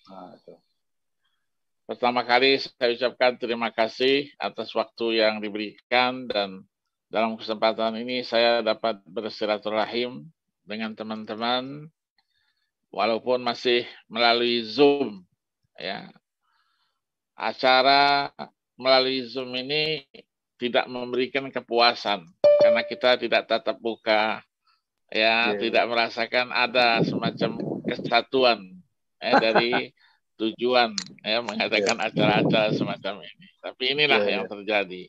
Nah, itu. Pertama kali saya ucapkan terima kasih atas waktu yang diberikan dan dalam kesempatan ini saya dapat bersilaturahim dengan teman-teman walaupun masih melalui Zoom ya. Acara melalui Zoom ini tidak memberikan kepuasan karena kita tidak tatap muka ya, Iya, tidak iya. merasakan ada semacam kesatuan dari tujuan ya Iya, mengadakan acara-acara semacam ini. Tapi iya, inilah yang iya. terjadi.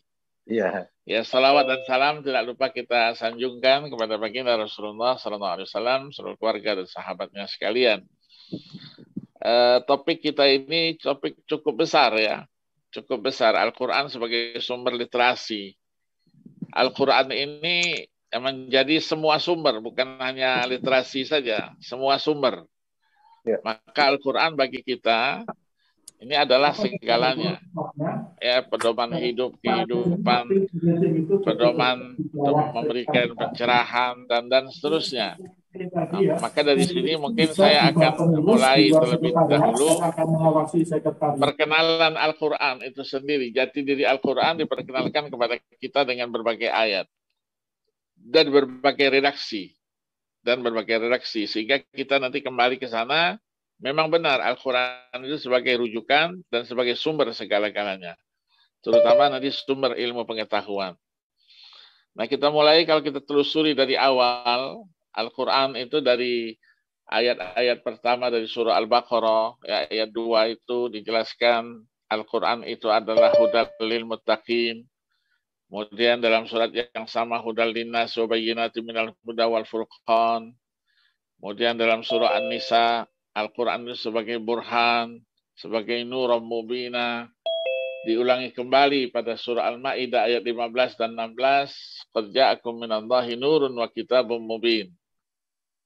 Iya, Ya, salawat dan salam tidak lupa kita sanjungkan kepada baginda Rasulullah Sallallahu Alaihi Wasallam, seluruh keluarga dan sahabatnya sekalian. Topik kita ini topik cukup besar ya, cukup besar. Al-Quran sebagai sumber literasi. Al-Quran ini menjadi semua sumber, bukan hanya literasi saja, semua sumber. iya. Maka Al-Quran bagi kita ini adalah segalanya. Ya, pedoman hidup, kehidupan, pedoman untuk memberikan pencerahan dan seterusnya. Nah, maka dari sini mungkin saya akan mulai terlebih dahulu perkenalan Al-Quran itu sendiri. Jati diri Al-Quran diperkenalkan kepada kita dengan berbagai ayat dan berbagai redaksi sehingga kita nanti kembali ke sana. Memang benar Al-Quran itu sebagai rujukan dan sebagai sumber segala-galanya, terutama nanti sumber ilmu pengetahuan. Nah, kita mulai kalau kita telusuri dari awal Al-Quran itu dari ayat-ayat pertama dari surah Al-Baqarah, ya, ayat 2 itu dijelaskan Al-Quran itu adalah hudal lil muttaqin. Kemudian dalam surat yang sama hudal linnas wa bayyinatin minal huda wal furqan. Kemudian dalam surah An-Nisa Al-Quran itu sebagai burhan, sebagai nuram mubina. Diulangi kembali pada surah Al-Maidah ayat 15 dan 16, qad ja'akum minallahi nurun wa kitabun mubin.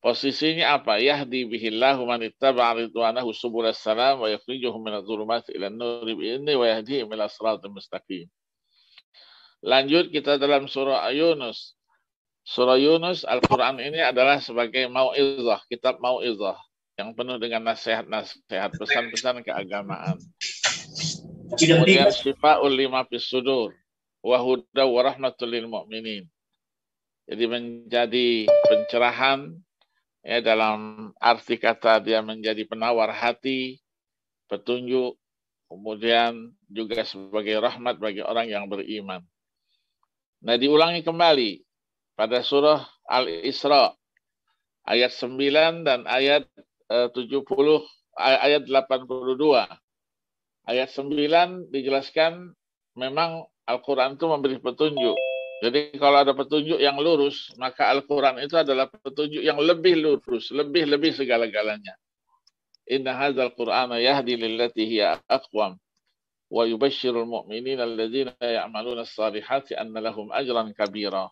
Posisinya apa? Yahdi bihillahu man ittaba'a ridwanahu subulas salam wa yukhrijuhum minadh-dhulumati ilan nuri bi'idzni wa yahdihim ila siratal mustaqim. Lanjut kita dalam surah Yunus. Surah Yunus Al-Quran ini adalah sebagai mau'izah, kitab mau'izah yang penuh dengan nasihat-nasihat, pesan-pesan keagamaan. Kemudian syifa'ul lima fis sudur wa huda wa rahmatul lil mu'minin. Jadi menjadi pencerahan ya, dalam arti kata dia menjadi penawar hati, petunjuk, kemudian juga sebagai rahmat bagi orang yang beriman. Nah, diulangi kembali pada surah Al-Isra ayat 9 dan ayat 70 ayat 82. Ayat 9 dijelaskan memang Al-Quran itu memberi petunjuk. Jadi kalau ada petunjuk yang lurus, maka Al-Quran itu adalah petunjuk yang lebih lurus, lebih segala-galanya. Inna hadzal Qur'ana yahdi lillati hiya aqwam wa yubashshirul mu'minina alladzina ya'maluna as-salihati anna lahum ajran kabira.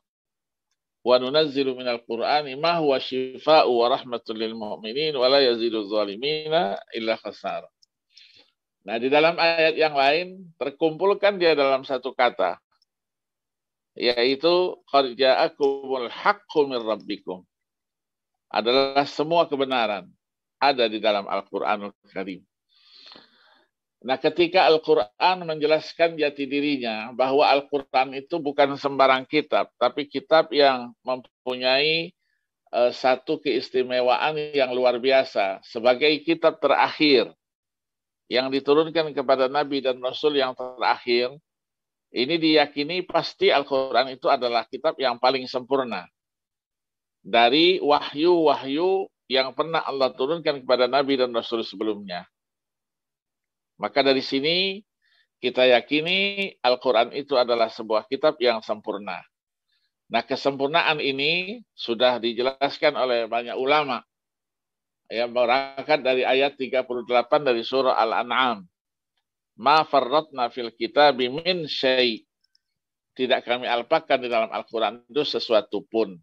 Wa nunazzilu minal Qur'ani ma huwa shifaa'u wa rahmatul lil mu'minin wa la yazidu zalimina illa khasara. Nah, di dalam ayat yang lain terkumpulkan dia dalam satu kata, yaitu qad ja'akumul haqqu min rabbikum. Adalah semua kebenaran ada di dalam Al-Qur'anul Karim. Nah, ketika Al-Quran menjelaskan jati dirinya bahwa Al-Quran itu bukan sembarang kitab, tapi kitab yang mempunyai satu keistimewaan yang luar biasa sebagai kitab terakhir yang diturunkan kepada Nabi dan Rasul yang terakhir, ini diyakini pasti Al-Quran itu adalah kitab yang paling sempurna dari wahyu-wahyu yang pernah Allah turunkan kepada Nabi dan Rasul sebelumnya. Maka dari sini kita yakini Al-Quran itu adalah sebuah kitab yang sempurna. Nah, kesempurnaan ini sudah dijelaskan oleh banyak ulama. Ya, berangkat dari ayat 38 dari surah Al-An'am. Ma farratna fil kitabi min syai'. Tidak kami alpakan di dalam Al-Quran itu sesuatu pun.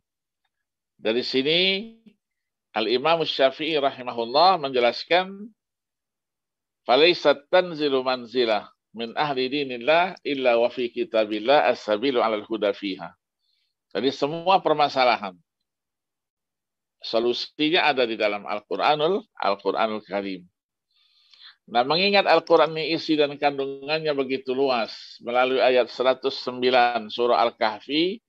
Dari sini Al-Imam Syafi'i rahimahullah menjelaskan falaisat tanzilu manzilah min ahli dinillah illa wa fi kitabillah as-sabilu 'alal huda fiha. Jadi semua permasalahan solusinya ada di dalam Al-Qur'anul Karim. Nah, mengingat Al-Quran ini isi dan kandungannya begitu luas, melalui ayat 109 surah Al-Kahfi,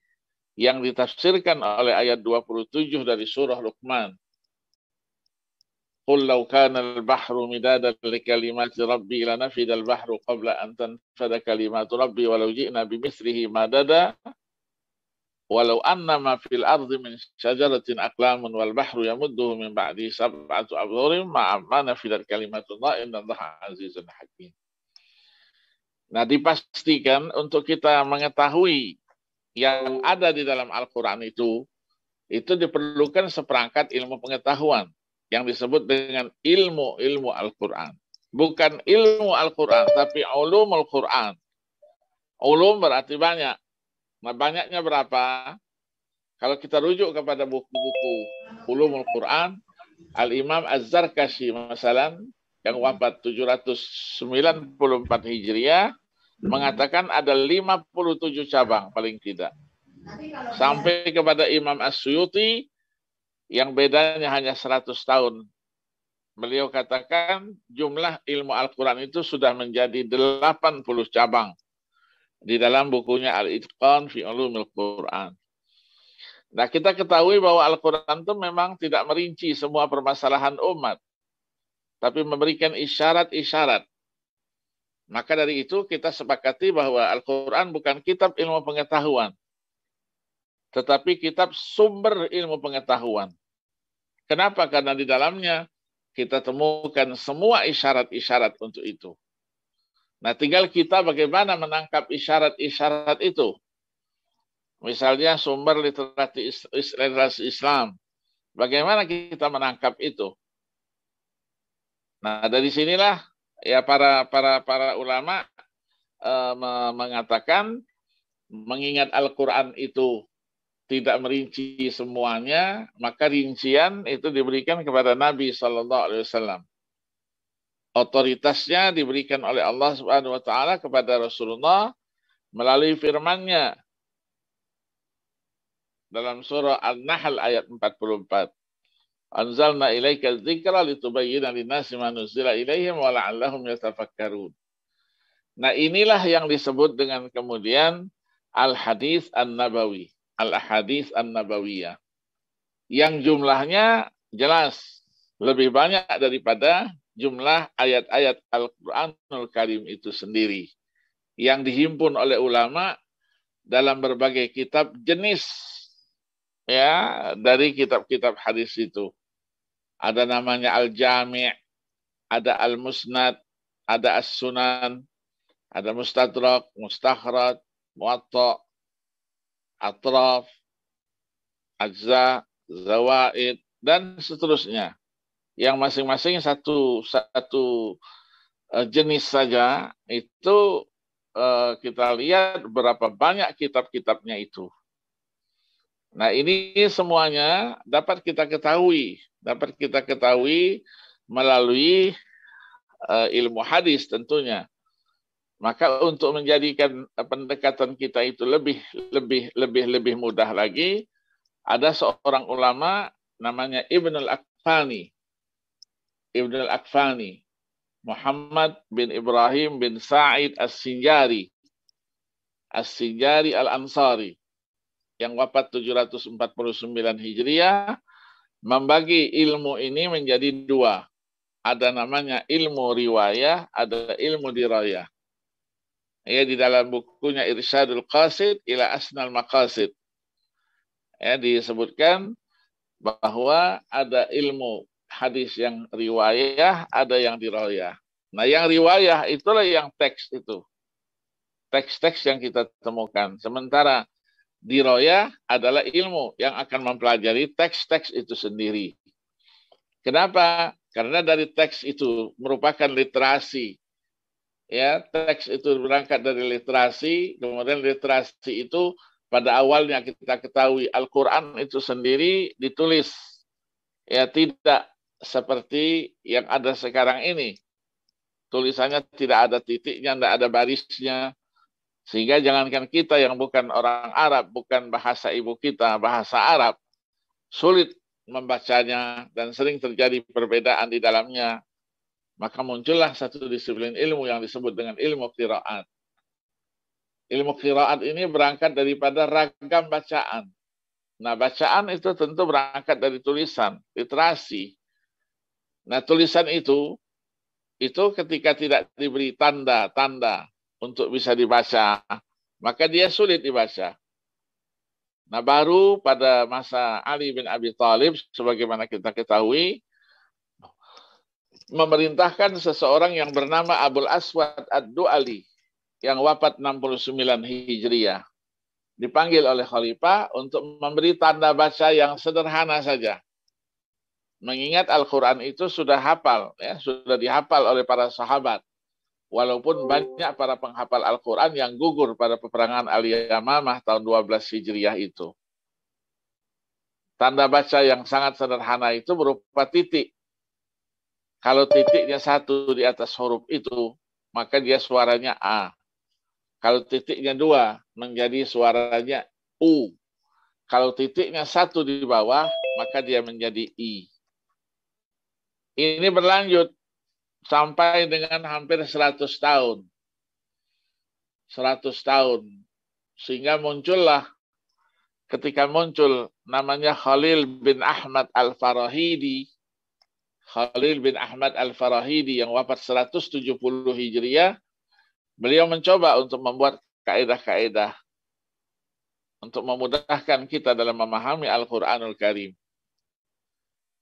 yang ditafsirkan oleh ayat 27 dari surah Luqman. Qul law kana al-bahru midadan li kalimati rabbi lanafida al-bahru qabla an tanfada kalimatu rabbi walau ji'na bimithlihi madada walau anna ma fil ardi min syajaratin aqlamun wal bahru yamudduhu min ba'di sab'atu abhurin ma nafidat kalimatullah innallaha azizun hakim. Nah, dipastikan untuk kita mengetahui yang ada di dalam Al-Quran itu diperlukan seperangkat ilmu pengetahuan yang disebut dengan ilmu Al-Quran. Bukan ilmu Al-Quran, tapi ulumul Quran. Ulum berarti banyak. Nah, banyaknya berapa? Kalau kita rujuk kepada buku-buku ulumul Quran, Al-Imam Az-Zarkashi masalan, yang wafat 794 Hijriah, mengatakan ada 57 cabang paling tidak. Sampai kepada Imam As-Suyuti yang bedanya hanya 100 tahun. Beliau katakan jumlah ilmu Al-Quran itu sudah menjadi 80 cabang di dalam bukunya Al-Itqan fi Ulumil Quran. Nah, kita ketahui bahwa Al-Quran itu memang tidak merinci semua permasalahan umat, tapi memberikan isyarat-isyarat. Maka dari itu kita sepakati bahwa Al-Quran bukan kitab ilmu pengetahuan, tetapi kitab sumber ilmu pengetahuan. Kenapa? Karena di dalamnya kita temukan semua isyarat-isyarat untuk itu. Nah, tinggal kita bagaimana menangkap isyarat-isyarat itu. Misalnya sumber literasi Islam. Bagaimana kita menangkap itu? Nah, dari sinilah ya para ulama mengatakan mengingat Al-Quran itu tidak merinci semuanya, maka rincian itu diberikan kepada Nabi SAW. Otoritasnya diberikan oleh Allah Subhanahu wa taala kepada Rasulullah melalui firman-Nya dalam surah An-Nahl ayat 44. Anzalna ilaika dzikra litubayyana lin-nasi ma nuzila ilaihim wa la'allahum yatafakkarun. Nah, inilah yang disebut dengan kemudian Al-Hadits An-Nabawi, Al-Hadits An-Nabawiyah. Yang jumlahnya jelas lebih banyak daripada jumlah ayat-ayat Al-Quranul Karim itu sendiri, yang dihimpun oleh ulama dalam berbagai kitab jenis ya dari kitab-kitab hadis itu. Ada namanya Al-Jami', ada Al-Musnad, ada As-Sunan, ada Mustadrak, Mustakhraj, Muwatta, Atraf, Ajza, Zawaid, dan seterusnya. Yang masing-masing satu jenis saja, itu kita lihat berapa banyak kitab-kitabnya itu. Nah, ini semuanya dapat kita ketahui melalui ilmu hadis tentunya. Maka untuk menjadikan pendekatan kita itu lebih mudah lagi, ada seorang ulama namanya Ibnul Akfani, Muhammad bin Ibrahim bin Sa'id As-Sinjari Al-Ansari, yang wafat 749 Hijriah, membagi ilmu ini menjadi dua. Ada namanya ilmu riwayah, ada ilmu dirayah. Ya, di dalam bukunya Irsyadul Qasid ila Asnal Maqasid, ya, disebutkan bahwa ada ilmu hadis yang riwayah, ada yang dirayah. Nah, yang riwayah itulah yang teks itu. Teks-teks yang kita temukan. Sementara dirayah adalah ilmu yang akan mempelajari teks-teks itu sendiri. Kenapa? Karena dari teks itu merupakan literasi. Ya, teks itu berangkat dari literasi, kemudian literasi itu pada awalnya kita ketahui Al-Quran itu sendiri ditulis. Ya, tidak seperti yang ada sekarang ini. Tulisannya tidak ada titiknya, tidak ada barisnya. Sehingga jangankan kita yang bukan orang Arab, bukan bahasa ibu kita, bahasa Arab, sulit membacanya dan sering terjadi perbedaan di dalamnya. Maka muncullah satu disiplin ilmu yang disebut dengan ilmu qiraat. Ilmu qiraat ini berangkat daripada ragam bacaan. Nah, bacaan itu tentu berangkat dari tulisan, literasi. Nah, tulisan itu ketika tidak diberi tanda-tanda untuk bisa dibaca, maka dia sulit dibaca. Nah, baru pada masa Ali bin Abi Thalib, sebagaimana kita ketahui, memerintahkan seseorang yang bernama Abul Aswad Ad-Du'ali, yang wafat 69 Hijriah. Dipanggil oleh khalifah untuk memberi tanda baca yang sederhana saja. Mengingat Al-Quran itu sudah hafal, ya, sudah dihafal oleh para sahabat. Walaupun banyak para penghafal Al-Quran yang gugur pada peperangan Al-Yamamah tahun 12 Hijriah itu. Tanda baca yang sangat sederhana itu berupa titik. Kalau titiknya satu di atas huruf itu, maka dia suaranya A. Kalau titiknya dua, menjadi suaranya U. Kalau titiknya satu di bawah, maka dia menjadi I. Ini berlanjut sampai dengan hampir 100 tahun. 100 tahun. Sehingga muncullah, ketika muncul namanya Khalil bin Ahmad Al-Farahidi. Khalil bin Ahmad Al-Farahidi yang wafat 170 Hijriah. Beliau mencoba untuk membuat kaedah-kaedah untuk memudahkan kita dalam memahami Al-Quranul Karim.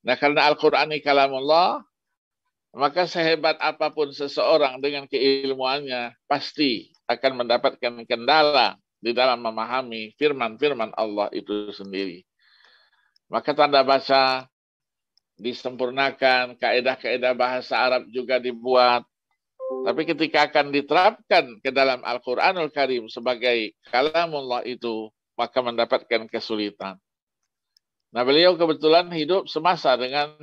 Nah, karena Al-Quran ini kalamullah, maka sehebat apapun seseorang dengan keilmuannya pasti akan mendapatkan kendala di dalam memahami firman-firman Allah itu sendiri. Maka tanda baca disempurnakan, kaedah-kaedah bahasa Arab juga dibuat. Tapi ketika akan diterapkan ke dalam Al-Quranul Karim sebagai kalamullah itu, maka mendapatkan kesulitan. Nah, beliau kebetulan hidup semasa dengan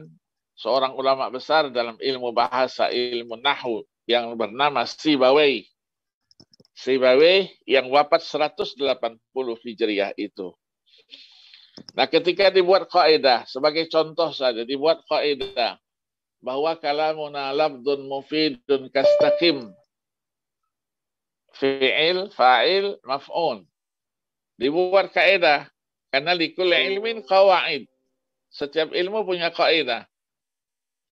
seorang ulama besar dalam ilmu bahasa, ilmu nahwu yang bernama Sibawayh. Sibawayh yang wafat 180 Hijriah itu. Nah, ketika dibuat kaidah, sebagai contoh saja, dibuat kaidah bahwa kalamuna labdun mufidun kastaqim. Fi'il, fa'il, maf'un. Dibuat kaidah karena likul ilmin qawaid. Setiap ilmu punya kaidah.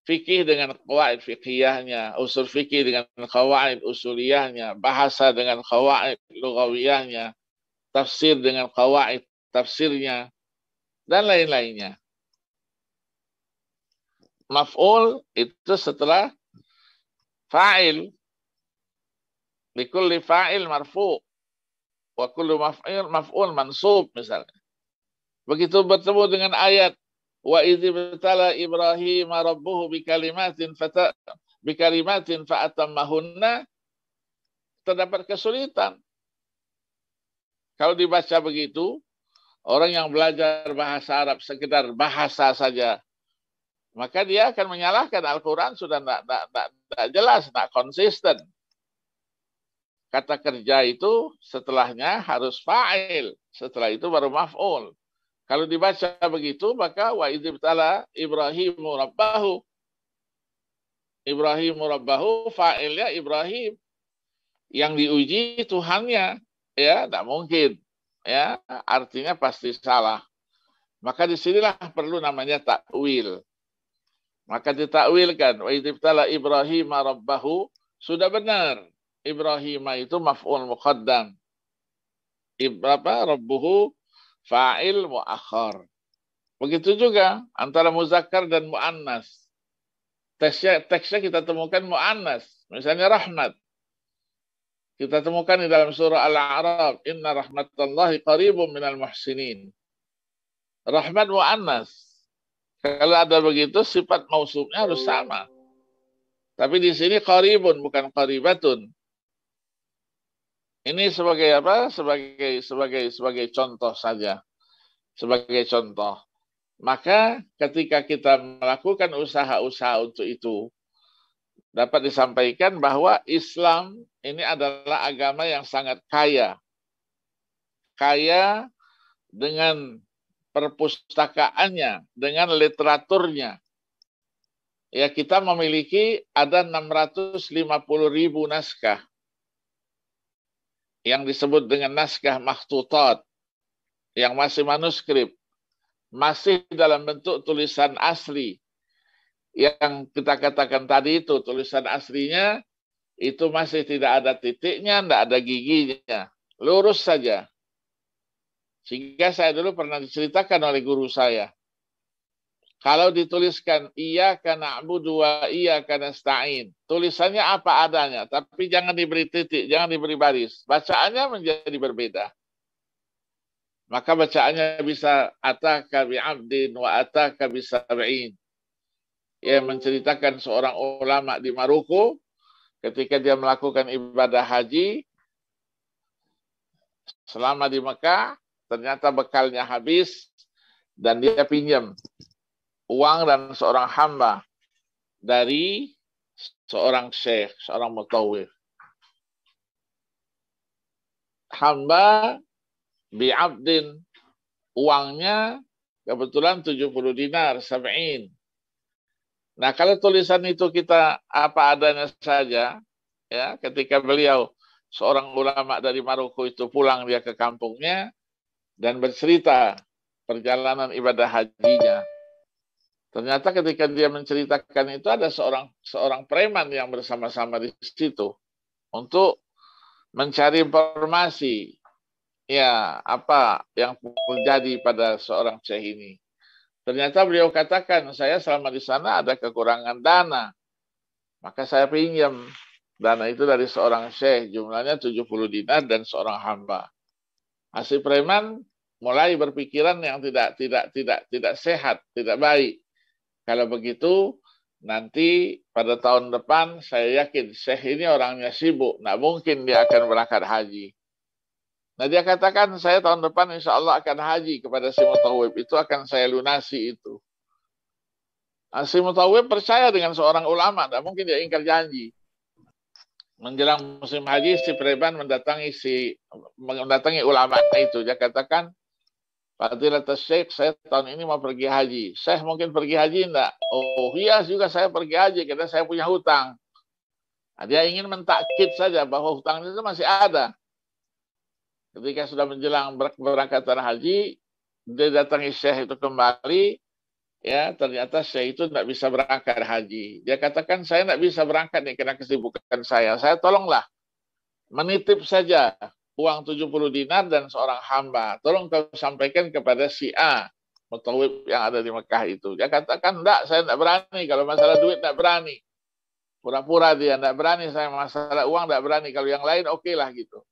Fikih dengan qawaid fikihnya, usul fikih dengan qawaid usuliyahnya, bahasa dengan qawaid lughawiyahnya, tafsir dengan qawaid tafsirnya, dan lain-lainnya. Maf'ul itu setelah fa'il. Likulli fa'il marfu' wa kullu maf'ul mansub misalnya. Begitu bertemu dengan ayat wa idzi btala Ibrahim rabbuhu bikalimatin fa'atammahunna, terdapat kesulitan. Kalau dibaca begitu, orang yang belajar bahasa Arab sekedar bahasa saja, maka dia akan menyalahkan Al-Quran, sudah tidak jelas, tidak konsisten. Kata kerja itu setelahnya harus fa'il, setelah itu baru maf'ul. Kalau dibaca begitu, maka wa idzibtala Ibrahimu rabbahu. Ibrahimu rabbahu, fa'ilnya Ibrahim. Yang diuji Tuhannya, ya, tidak mungkin. Ya, artinya pasti salah. Maka disinilah perlu namanya takwil. Maka ditakwilkan wa idzibtala Ibrahim rabbahu, sudah benar. Ibrahim itu maf'ul muqaddam. Rabbuhu fa'il muakhar. Begitu juga antara muzakkar dan muannas. Teksnya kita temukan muannas, misalnya rahmat. Kita temukan di dalam surah Al-A'raf, inna rahmatallahi qaribun minal muhsinin. Rahmat muannas. Kalau ada begitu, sifat mausufnya harus sama. Tapi di sini qaribun, bukan qaribatun. Ini sebagai apa? Sebagai contoh saja. Sebagai contoh. Maka ketika kita melakukan usaha-usaha untuk itu, dapat disampaikan bahwa Islam ini adalah agama yang sangat kaya. Kaya dengan perpustakaannya, dengan literaturnya. ya kita memiliki ada 650.000 naskah yang disebut dengan naskah makhtutat, yang masih manuskrip, masih dalam bentuk tulisan asli. Yang kita katakan tadi itu, tulisan aslinya itu masih tidak ada titiknya, tidak ada giginya, lurus saja. Sehingga saya dulu pernah diceritakan oleh guru saya, kalau dituliskan iyyaka na'budu wa iyyaka nasta'in, tulisannya apa adanya, tapi jangan diberi titik, jangan diberi baris. Bacaannya menjadi berbeda. Maka bacaannya bisa ataka bi'abdin wa ataka bisab'in. Yang menceritakan seorang ulama di Maroko ketika dia melakukan ibadah haji selama di Mekah, ternyata bekalnya habis dan dia pinjam uang dan seorang hamba dari seorang syekh, seorang mutawif. Hamba bi'abdin, uangnya kebetulan 70 dinar, sab'in. Nah, kalau tulisan itu kita apa adanya saja, ya, ketika beliau seorang ulama dari Maroko itu pulang dia ke kampungnya dan bercerita perjalanan ibadah hajinya. Ternyata ketika dia menceritakan itu ada seorang preman yang bersama-sama di situ untuk mencari informasi, ya, apa yang terjadi pada seorang syekh ini. Ternyata beliau katakan, saya selama di sana ada kekurangan dana. Maka saya pinjam dana itu dari seorang syekh, jumlahnya 70 dinar dan seorang hamba. Si preman mulai berpikiran yang tidak sehat, tidak baik. Kalau begitu, nanti pada tahun depan saya yakin syekh ini orangnya sibuk, nggak mungkin dia akan berangkat haji. Nah, dia katakan, saya tahun depan insya Allah akan haji kepada si mutawif. Itu akan saya lunasi itu. Nah, si mutawif percaya dengan seorang ulama. Tidak mungkin dia ingkar janji. Menjelang musim haji, si preman mendatangi ulama itu. Dia katakan, Fadilat Syekh, saya tahun ini mau pergi haji. Syekh mungkin pergi haji enggak? Oh iya juga saya pergi haji karena saya punya hutang. Nah, dia ingin mentakkid saja bahwa hutang itu masih ada. Ketika sudah menjelang berangkatan haji, dia datangi syekh itu kembali, ya ternyata syekh itu tidak bisa berangkat haji. Dia katakan, saya tidak bisa berangkat nih karena kesibukan saya. Saya tolonglah menitip saja uang 70 dinar dan seorang hamba. Tolong kau sampaikan kepada si A, mutawif yang ada di Mekah itu. Dia katakan, enggak, saya tidak berani. Kalau masalah duit tidak berani. Pura-pura dia tidak berani. Saya masalah uang tidak berani. Kalau yang lain oke lah gitu.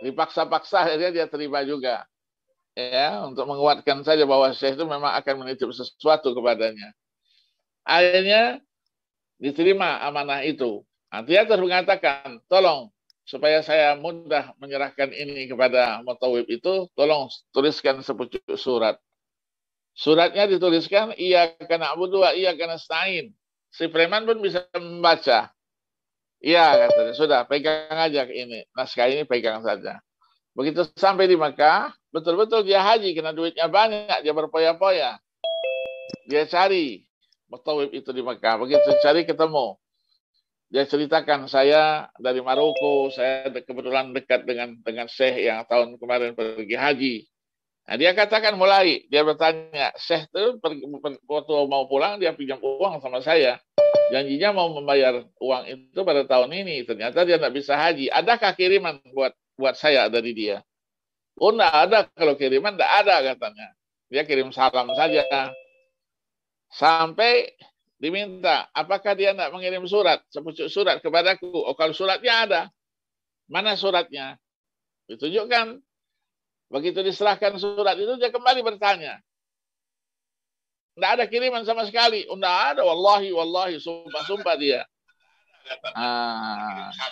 Dipaksa-paksa akhirnya dia terima juga, ya, untuk menguatkan saja bahwa syekh itu memang akan menitip sesuatu kepadanya. Akhirnya diterima amanah itu. Nanti dia terus mengatakan, tolong supaya saya mudah menyerahkan ini kepada mutawif itu, tolong tuliskan sepucuk surat. Suratnya dituliskan iyyaka na'budu wa iyyaka nasta'in. Si preman pun bisa membaca. Iya, katanya, sudah pegang aja ini, naskah ini pegang saja. Begitu sampai di Mekah, betul-betul dia haji karena duitnya banyak, dia berpoya-poya. Dia cari mutawif itu di Mekah, begitu cari ketemu. Dia ceritakan, saya dari Maroko, saya kebetulan dekat dengan syekh yang tahun kemarin pergi haji. Nah, dia katakan mulai, dia bertanya, syekh itu waktu mau pulang dia pinjam uang sama saya. Janjinya mau membayar uang itu pada tahun ini. Ternyata dia tidak bisa haji. Adakah kiriman buat saya dari dia? Oh, tidak ada. Kalau kiriman tidak ada katanya. Dia kirim salam saja. Sampai diminta, apakah dia tidak mengirim surat, sepucuk surat kepadaku? Oh, kalau suratnya ada. Mana suratnya? Ditunjukkan. Begitu diserahkan surat itu, dia kembali bertanya. Tidak ada kiriman sama sekali. Oh, tidak ada. Wallahi, sumpah dia.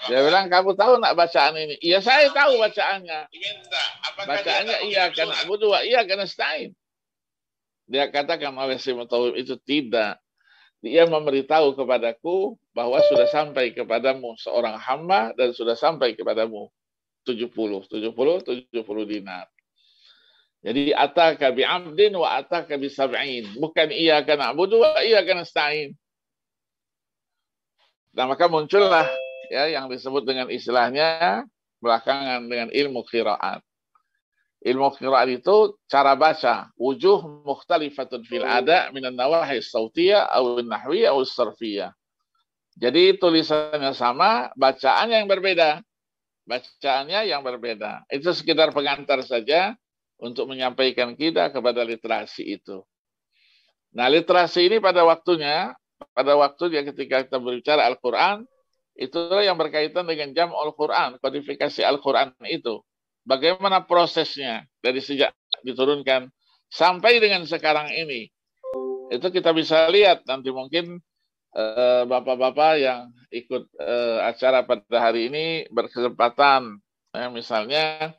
Dia bilang, kamu tahu nak bacaan ini? Iya, saya tahu bacaannya. Bacaannya iyyaka na'budu wa iyyaka nasta'in. Dia katakan oleh si mutawif itu tidak. Dia memberitahu kepadaku bahwa sudah sampai kepadamu seorang hamba dan sudah sampai kepadamu 70 dinar. Jadi ataka bi'abdin wa ataka bisab'in. Bukan iyyaka na'budu wa iyyaka nasta'in. Nah, maka muncullah ya yang disebut dengan istilahnya belakangan dengan ilmu qiraat. Ilmu qiraat itu cara baca, wujuh mukhtalifatun fil ada minan nawahi sautiyah aw nahwiyah aw sarfiyah. Jadi tulisannya sama, bacaannya yang berbeda. Bacaannya yang berbeda. Itu sekedar pengantar saja untuk menyampaikan kita kepada literasi itu. Nah, literasi ini pada waktunya ketika kita berbicara Al-Quran, itulah yang berkaitan dengan jam'ul Quran, kodifikasi Al-Quran itu. Bagaimana prosesnya dari sejak diturunkan sampai dengan sekarang ini. Itu kita bisa lihat nanti mungkin bapak-bapak yang ikut acara pada hari ini berkesempatan misalnya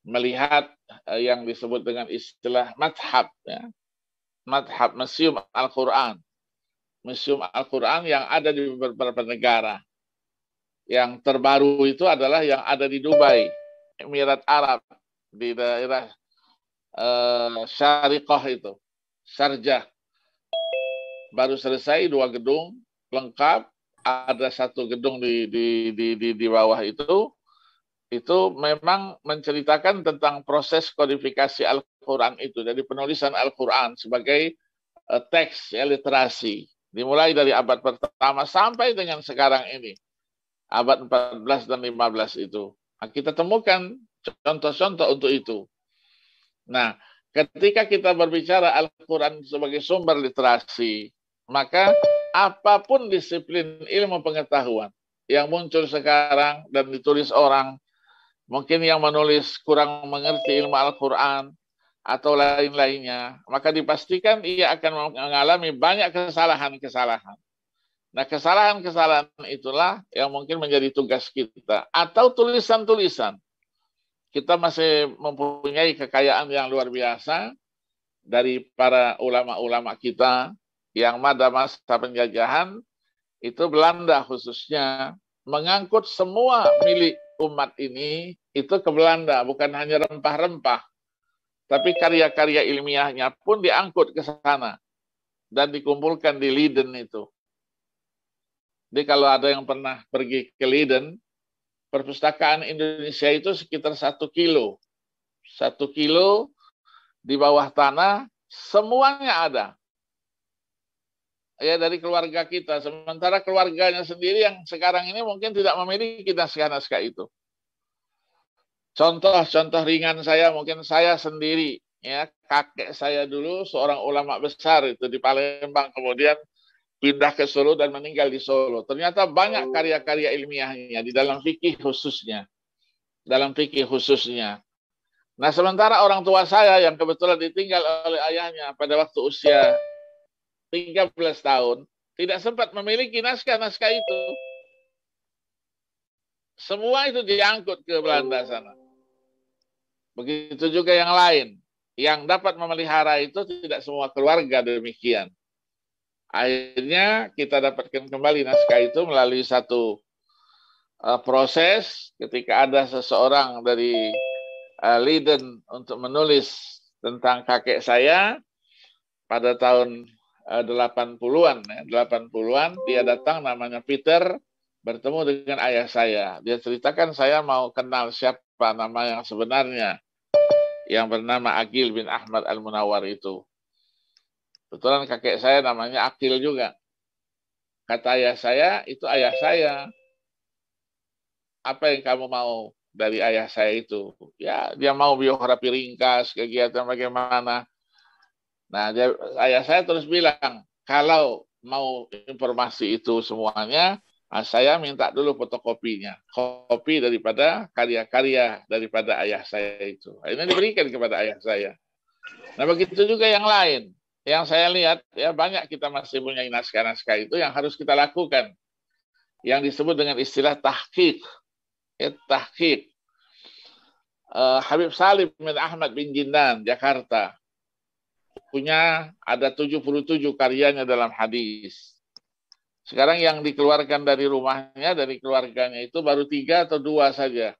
melihat yang disebut dengan istilah madhab, ya. Madhab, Museum Al-Quran. Museum Al-Quran yang ada di beberapa negara. Yang terbaru itu adalah yang ada di Dubai, Emirat Arab, di daerah Syariqah itu, Sharjah. Baru selesai 2 gedung lengkap, ada 1 gedung di bawah itu memang menceritakan tentang proses kodifikasi Al-Quran itu, dari penulisan Al-Quran sebagai teks ya, literasi, dimulai dari abad pertama sampai dengan sekarang ini, abad 14 dan 15 itu. Nah, kita temukan contoh-contoh untuk itu. Nah, ketika kita berbicara Al-Quran sebagai sumber literasi, maka apapun disiplin ilmu pengetahuan yang muncul sekarang dan ditulis orang, mungkin yang menulis kurang mengerti ilmu Al-Quran atau lain-lainnya, maka dipastikan ia akan mengalami banyak kesalahan-kesalahan. Nah, kesalahan-kesalahan itulah yang mungkin menjadi tugas kita. Atau tulisan-tulisan. Kita masih mempunyai kekayaan yang luar biasa dari para ulama-ulama kita yang pada masa penjajahan itu Belanda khususnya mengangkut semua milik umat ini itu ke Belanda, bukan hanya rempah-rempah, tapi karya-karya ilmiahnya pun diangkut ke sana dan dikumpulkan di Leiden itu. Jadi kalau ada yang pernah pergi ke Leiden, perpustakaan Indonesia itu sekitar 1 kilo. 1 kilo di bawah tanah, semuanya ada. Ya, dari keluarga kita. Sementara keluarganya sendiri yang sekarang ini mungkin tidak memiliki naskah-naskah itu. Contoh-contoh ringan saya, mungkin saya sendiri, ya, kakek saya dulu seorang ulama besar itu di Palembang, kemudian pindah ke Solo dan meninggal di Solo. Ternyata banyak karya-karya ilmiahnya di dalam fikih khususnya. Nah, sementara orang tua saya yang kebetulan ditinggal oleh ayahnya pada waktu usia 13 tahun, tidak sempat memiliki naskah-naskah itu. Semua itu diangkut ke Belanda sana. Begitu juga yang lain. Yang dapat memelihara itu tidak semua keluarga demikian. Akhirnya kita dapatkan kembali naskah itu melalui satu proses ketika ada seseorang dari Leiden untuk menulis tentang kakek saya pada tahun 80-an. 80-an dia datang, namanya Peter, bertemu dengan ayah saya. Dia ceritakan, saya mau kenal siapa nama yang sebenarnya, yang bernama Aqil bin Ahmad Al-Munawar itu. Kebetulan kakek saya namanya Aqil juga. Kata ayah saya, itu ayah saya. Apa yang kamu mau dari ayah saya itu? Ya, dia mau biografi ringkas, kegiatan bagaimana. Nah, ayah saya terus bilang, kalau mau informasi itu semuanya, saya minta dulu fotokopinya. Kopi daripada karya-karya daripada ayah saya itu. Ini diberikan kepada ayah saya. Nah, begitu juga yang lain. Yang saya lihat, ya banyak kita masih punya naskah-naskah itu yang harus kita lakukan. Yang disebut dengan istilah tahqiq. Ya, tahqiq. Habib Salim bin Ahmad bin Jindan, Jakarta. Punya ada 77 karyanya dalam hadis. Sekarang yang dikeluarkan dari rumahnya, dari keluarganya itu baru 3 atau 2 saja.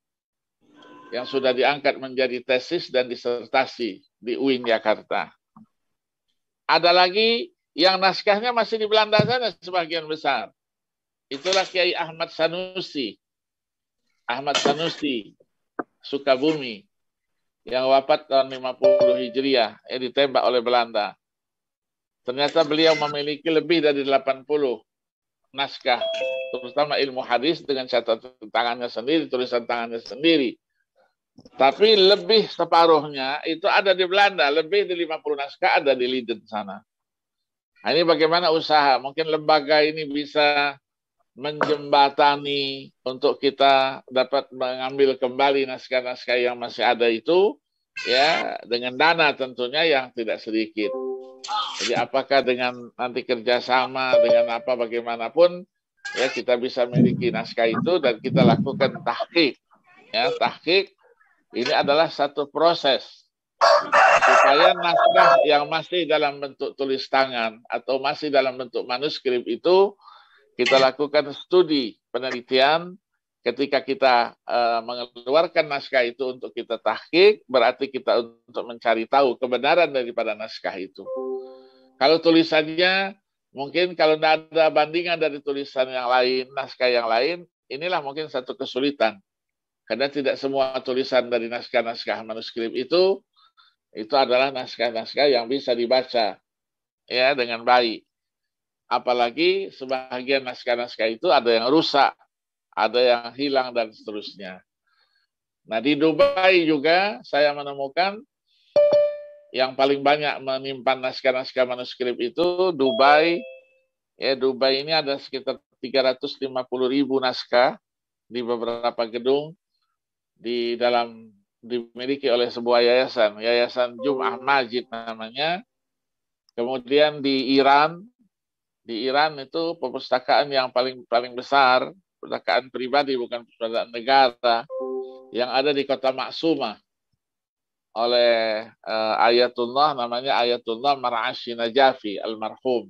Yang sudah diangkat menjadi tesis dan disertasi di UIN Jakarta. Ada lagi yang naskahnya masih di Belanda sana sebagian besar. itulah Kiai Ahmad Sanusi. Ahmad Sanusi Sukabumi yang wafat tahun 50 Hijriah, ditembak oleh Belanda. Ternyata beliau memiliki lebih dari 80 naskah, terutama ilmu hadis dengan catatan tangannya sendiri, tulisan tangannya sendiri. Tapi lebih separuhnya itu ada di Belanda, lebih dari 50 naskah ada di Leiden sana. Nah, ini bagaimana usaha? Mungkin lembaga ini bisa menjembatani untuk kita dapat mengambil kembali naskah-naskah yang masih ada itu, ya, dengan dana tentunya yang tidak sedikit. Jadi apakah dengan nanti kerjasama dengan apa bagaimanapun, ya kita bisa memiliki naskah itu dan kita lakukan tahqiq. Ya, tahqiq ini adalah satu proses supaya naskah yang masih dalam bentuk tulis tangan atau masih dalam bentuk manuskrip itu kita lakukan studi penelitian. Ketika kita mengeluarkan naskah itu untuk kita tahqiq, berarti kita untuk mencari tahu kebenaran daripada naskah itu. Kalau tulisannya, mungkin kalau tidak ada bandingan dari tulisan yang lain, naskah yang lain, inilah mungkin satu kesulitan. Karena tidak semua tulisan dari naskah-naskah manuskrip itu adalah naskah-naskah yang bisa dibaca ya dengan baik. Apalagi sebagian naskah-naskah itu ada yang rusak, ada yang hilang, dan seterusnya. Nah, di Dubai juga saya menemukan yang paling banyak menyimpan naskah-naskah manuskrip itu Dubai. Ya, Dubai ini ada sekitar 350.000 naskah di beberapa gedung dimiliki oleh sebuah yayasan, Yayasan Jum'ah Majid namanya. Kemudian di Iran itu perpustakaan yang paling besar, perpustakaan pribadi bukan perpustakaan negara, yang ada di kota Maksumah oleh Ayatullah, namanya Ayatullah Mar'ashi Najafi almarhum.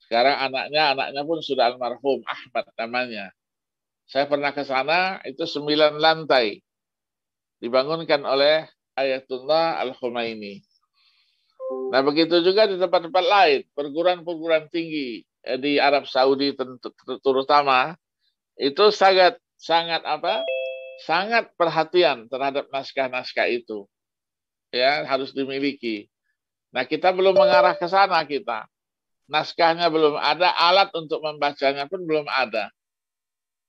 Sekarang anaknya pun sudah almarhum, Ahmad namanya. Saya pernah ke sana, itu 9 lantai dibangunkan oleh Ayatullah Al-Khumaini. Nah, begitu juga di tempat-tempat lain, perguruan-perguruan tinggi di Arab Saudi terutama itu sangat perhatian terhadap naskah-naskah itu. Ya, harus dimiliki. Nah, kita belum mengarah ke sana kita. Naskahnya belum ada, alat untuk membacanya pun belum ada.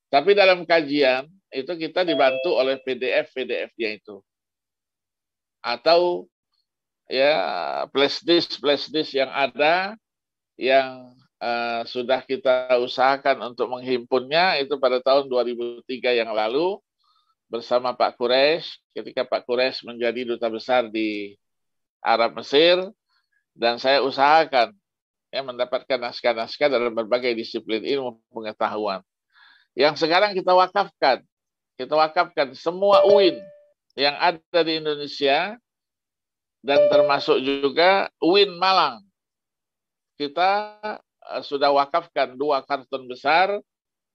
Tapi dalam kajian itu kita dibantu oleh PDF-nya itu. Atau ya flash disk yang ada yang sudah kita usahakan untuk menghimpunnya itu pada tahun 2003 yang lalu bersama Pak Quraisy, ketika Pak Quraisy menjadi duta besar di Arab Mesir, dan saya usahakan ya mendapatkan naskah-naskah dalam berbagai disiplin ilmu pengetahuan yang sekarang kita wakafkan semua UIN yang ada di Indonesia dan termasuk juga UIN Malang. Kita sudah wakafkan 2 karton besar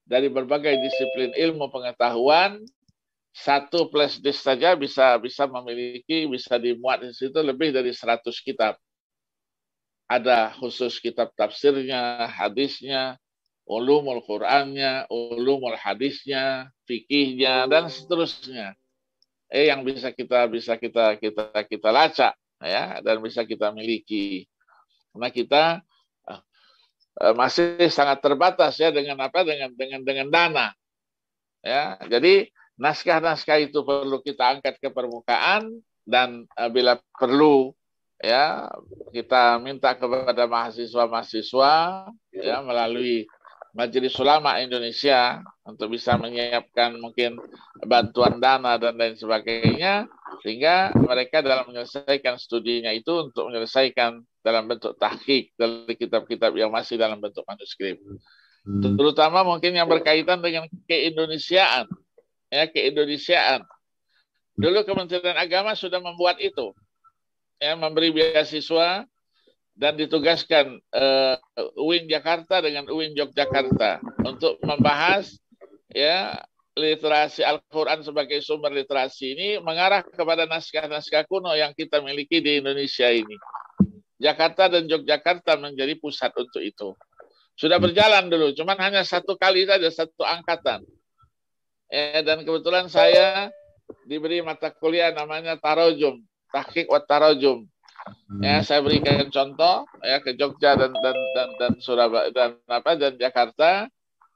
dari berbagai disiplin ilmu pengetahuan. 1 flash disk saja bisa memiliki, bisa dimuat di situ lebih dari 100 kitab. Ada khusus kitab tafsirnya, hadisnya, ulumul Qur'annya, ulumul hadisnya, fikihnya, dan seterusnya. Yang bisa kita lacak ya, dan bisa kita miliki. Karena kita masih sangat terbatas ya dengan dana. Ya, jadi naskah-naskah itu perlu kita angkat ke permukaan, dan bila perlu ya kita minta kepada mahasiswa-mahasiswa ya melalui Majelis Ulama Indonesia untuk bisa menyiapkan mungkin bantuan dana dan lain sebagainya, sehingga mereka dalam menyelesaikan studinya itu untuk menyelesaikan dalam bentuk tahqiq dari kitab-kitab yang masih dalam bentuk manuskrip. Terutama mungkin yang berkaitan dengan keindonesiaan. Ya, keindonesiaan. Dulu Kementerian Agama sudah membuat itu. Ya, memberi beasiswa dan ditugaskan UIN Jakarta dengan UIN Yogyakarta untuk membahas ya literasi Al-Quran sebagai sumber literasi ini mengarah kepada naskah-naskah kuno yang kita miliki di Indonesia ini. Jakarta dan Yogyakarta menjadi pusat untuk itu. Sudah berjalan dulu, cuman hanya satu kali saja, satu angkatan. Dan kebetulan saya diberi mata kuliah namanya tarojum, tahqiq wa tarojum. Saya berikan contoh ke Jogja dan Surabaya dan Jakarta.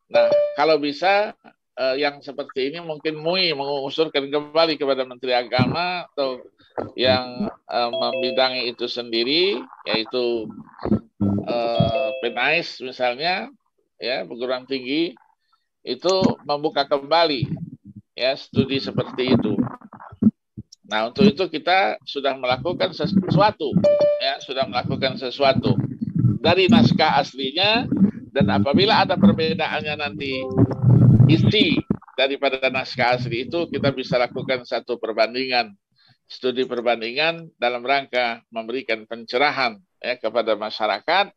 Nah, kalau bisa yang seperti ini mungkin MUI mengusulkan kembali kepada Menteri Agama atau yang membidangi itu sendiri, yaitu PENAIS misalnya, perguruan tinggi, itu membuka kembali studi seperti itu. Nah, untuk itu kita sudah melakukan sesuatu, dari naskah aslinya, dan apabila ada perbedaannya nanti isi daripada naskah asli itu, kita bisa lakukan satu perbandingan, studi perbandingan dalam rangka memberikan pencerahan kepada masyarakat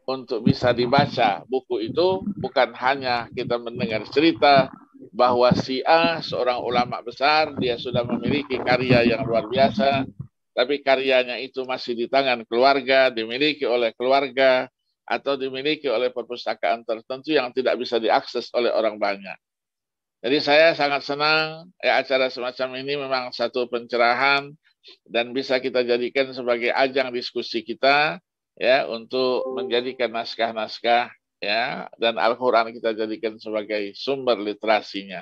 untuk bisa dibaca buku itu, bukan hanya kita mendengar cerita bahwa si A, seorang ulama besar, dia sudah memiliki karya yang luar biasa, tapi karyanya itu masih di tangan keluarga, dimiliki oleh keluarga, atau dimiliki oleh perpustakaan tertentu yang tidak bisa diakses oleh orang banyak. Jadi saya sangat senang acara semacam ini memang satu pencerahan dan bisa kita jadikan sebagai ajang diskusi kita untuk menjadikan naskah-naskah dan Al-Quran kita jadikan sebagai sumber literasinya.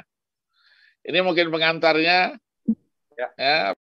Ini mungkin pengantarnya.